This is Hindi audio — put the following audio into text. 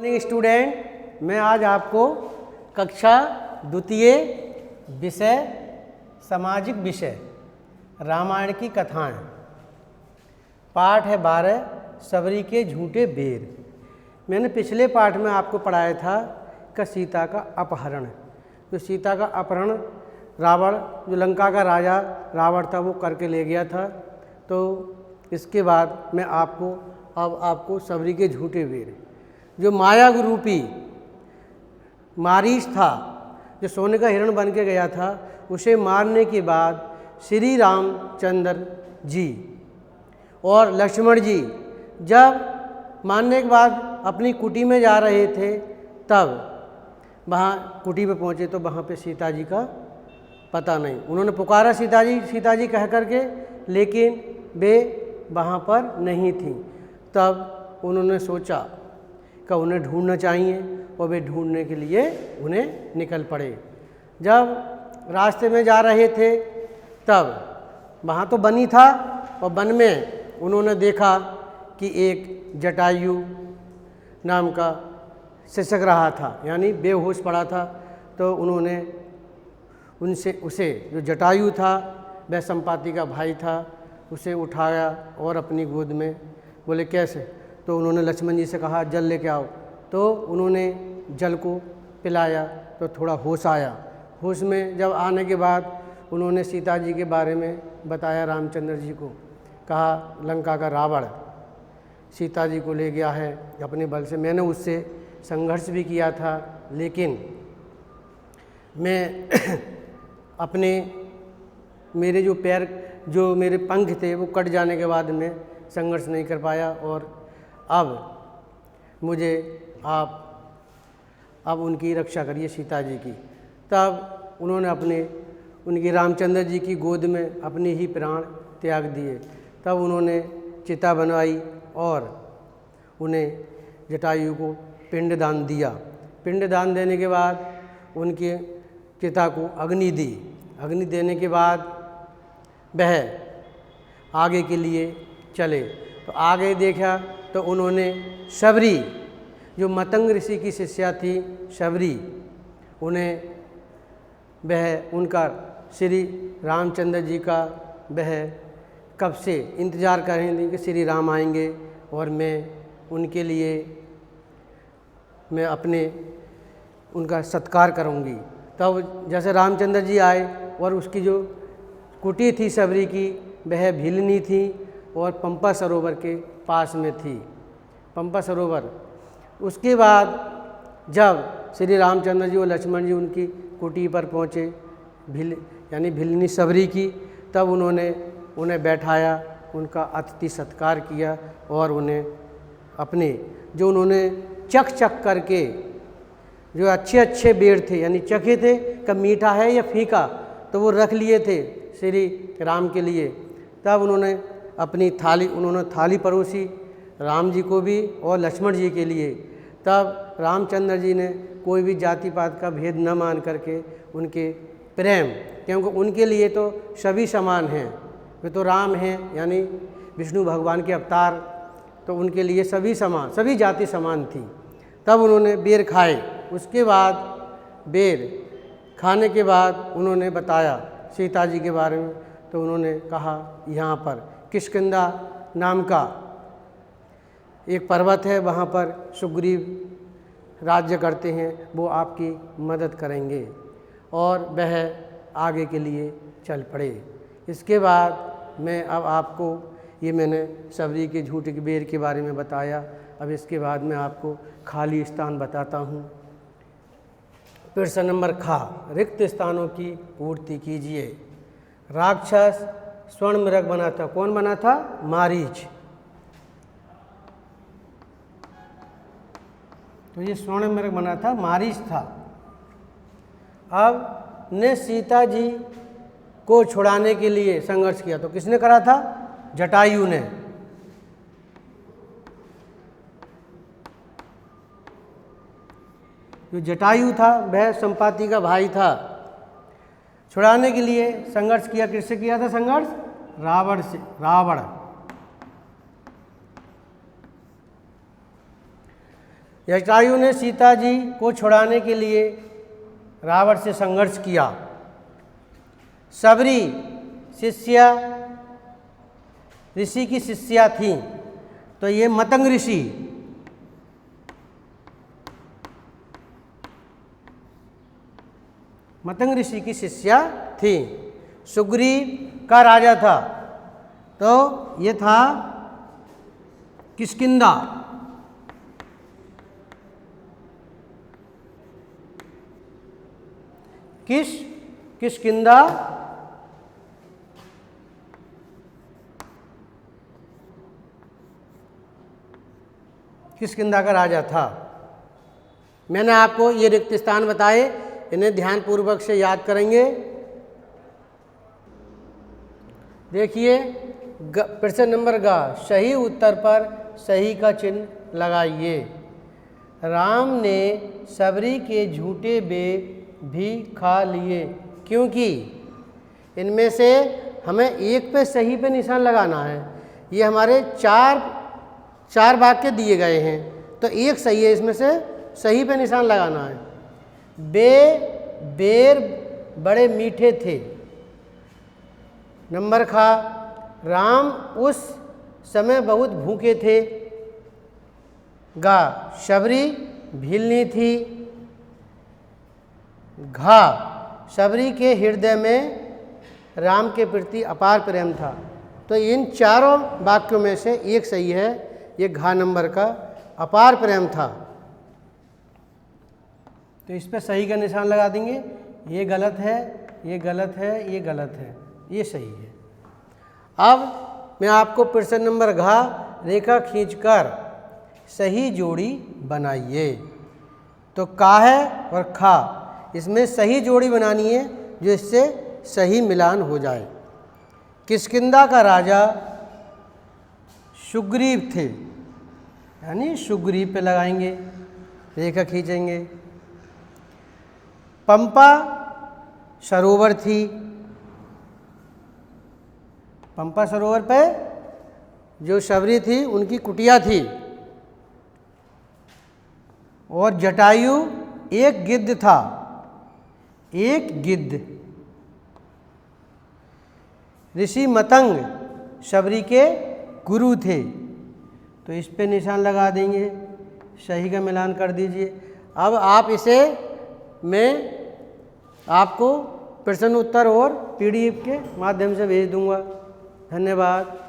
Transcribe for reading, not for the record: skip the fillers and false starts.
मॉर्निंग स्टूडेंट, मैं आज आपको कक्षा द्वितीय विषय सामाजिक विषय रामायण की कथाएं पाठ है 12 सबरी के झूठे बेर। मैंने पिछले पाठ में आपको पढ़ाया था कि सीता का अपहरण, जो सीता का अपहरण रावण, जो लंका का राजा रावण था, वो करके ले गया था। तो इसके बाद मैं आपको सबरी के झूठे बेर, जो माया रूपी मारीच था, जो सोने का हिरण बन के गया था, उसे मारने के बाद श्री रामचंद्र जी और लक्ष्मण जी जब मारने के बाद अपनी कुटी में जा रहे थे, तब वहाँ कुटी पे पहुँचे तो वहाँ पे सीता जी का पता नहीं। उन्होंने पुकारा सीता जी कह करके, लेकिन वे वहाँ पर नहीं थी। तब उन्होंने सोचा कि उन्हें ढूंढना चाहिए और वे ढूंढने के लिए उन्हें निकल पड़े। जब रास्ते में जा रहे थे तब वहाँ तो वन ही था, और वन में उन्होंने देखा कि एक जटायु नाम का सिसक रहा था, यानी बेहोश पड़ा था। तो उन्होंने उसे जो जटायु था वह संपाति का भाई था, उसे उठाया और अपनी गोद में, बोले कैसे? तो उन्होंने लक्ष्मण जी से कहा जल लेके आओ। तो उन्होंने जल को पिलाया तो थोड़ा होश आया। होश में जब आने के बाद उन्होंने सीता जी के बारे में बताया रामचंद्र जी को, कहा लंका का रावण सीता जी को ले गया है अपने बल से। मैंने उससे संघर्ष भी किया था, लेकिन मैं मेरे जो पैर, जो मेरे पंख थे, वो कट जाने के बाद मैं संघर्ष नहीं कर पाया, और अब मुझे आप उनकी रक्षा करिए सीता जी की। तब उन्होंने उनकी रामचंद्र जी की गोद में अपने ही प्राण त्याग दिए। तब उन्होंने चिता बनवाई और उन्हें जटायु को पिंडदान दिया। पिंडदान देने के बाद उनके चिता को अग्नि दी। अग्नि देने के बाद वह आगे के लिए चले। तो आगे देखा तो उन्होंने सबरी, जो मतंग ऋषि की शिष्या थी सबरी, उनका श्री रामचंद्र जी का वह कब से इंतज़ार कर रही थी कि श्री राम आएंगे और मैं उनके लिए उनका सत्कार करूंगी। तब जैसे रामचंद्र जी आए और उसकी जो कुटी थी सबरी की, वह भीलनी थी और पंपा सरोवर के पास में थी, पंपा सरोवर। उसके बाद जब श्री रामचंद्र जी और लक्ष्मण जी उनकी कुटी पर पहुँचे, यानी भिलनी सबरी की, तब उन्हें बैठाया, उनका अतिथि सत्कार किया और उन्होंने चख करके जो अच्छे बेर थे, यानी चखे थे कब मीठा है या फीका, तो वो रख लिए थे श्री राम के लिए। तब उन्होंने थाली परोसी राम जी को भी और लक्ष्मण जी के लिए। तब रामचंद्र जी ने कोई भी जाति पात का भेद न मान करके उनके प्रेम, क्योंकि उनके लिए तो सभी समान हैं, वे तो राम हैं, यानी विष्णु भगवान के अवतार, तो उनके लिए सभी जाति समान थी। तब उन्होंने बेर खाए। उसके बाद बेर खाने के बाद उन्होंने बताया सीता जी के बारे में। तो उन्होंने कहा यहाँ पर किष्किंधा नाम का एक पर्वत है, वहाँ पर सुग्रीव राज्य करते हैं, वो आपकी मदद करेंगे, और वह आगे के लिए चल पड़े। इसके बाद मैंने सबरी के झूठे बेर के बारे में बताया। अब इसके बाद मैं आपको खाली स्थान बताता हूँ। प्रश्न नंबर खा, रिक्त स्थानों की पूर्ति कीजिए। राक्षस स्वर्ण मृग बना था, कौन बना था? मारीच। तो ये स्वर्ण मृग बना था, मारीच था। अब ने सीता जी को छुड़ाने के लिए संघर्ष किया, तो किसने करा था? जटायु ने। जो जटायु था वह संपाति का भाई था। छुड़ाने के लिए संघर्ष किया, किससे किया था संघर्ष? रावण से। जटायु ने सीता जी को छुड़ाने के लिए रावण से संघर्ष किया। सबरी शिष्या ऋषि की शिष्या थी, तो ये मतंग ऋषि की शिष्या थी। सुग्रीव का राजा था, तो ये था किष्किंधा। किष्किंधा का राजा था। मैंने आपको ये रिक्त स्थान बताए, इन्हें ध्यानपूर्वक से याद करेंगे। देखिए प्रश्न नंबर ग, सही उत्तर पर सही का चिन्ह लगाइए। राम ने सबरी के झूठे बेर भी खा लिए, क्योंकि इनमें से हमें एक पे सही पे निशान लगाना है। ये हमारे चार वाक्य दिए गए हैं, तो एक सही है, इसमें से सही पे निशान लगाना है। बेर बड़े मीठे थे। नंबर खा, राम उस समय बहुत भूखे थे। गा, शबरी भीलनी थी। घा, शबरी के हृदय में राम के प्रति अपार प्रेम था। तो इन चारों वाक्यों में से एक सही है, ये घा नंबर का अपार प्रेम था। तो इस पर सही का निशान लगा देंगे। ये गलत है, ये गलत है, ये गलत है, ये सही है। अब मैं आपको प्रश्न नंबर घा रेखा खींचकर सही जोड़ी बनाइए। तो का है और खा, इसमें सही जोड़ी बनानी है जो इससे सही मिलान हो जाए। किष्किंधा का राजा सुग्रीव थे, यानी सुग्रीव पे लगाएंगे, रेखा खींचेंगे। पंपा सरोवर थी, पंपा सरोवर पे जो शबरी थी उनकी कुटिया थी। और जटायु एक गिद्ध था, एक गिद्ध। ऋषि मतंग शबरी के गुरु थे, तो इस पे निशान लगा देंगे, सही का मिलान कर दीजिए। अब आप इसे मैं आपको प्रश्न उत्तर और PDF के माध्यम से भेज दूंगा। धन्यवाद।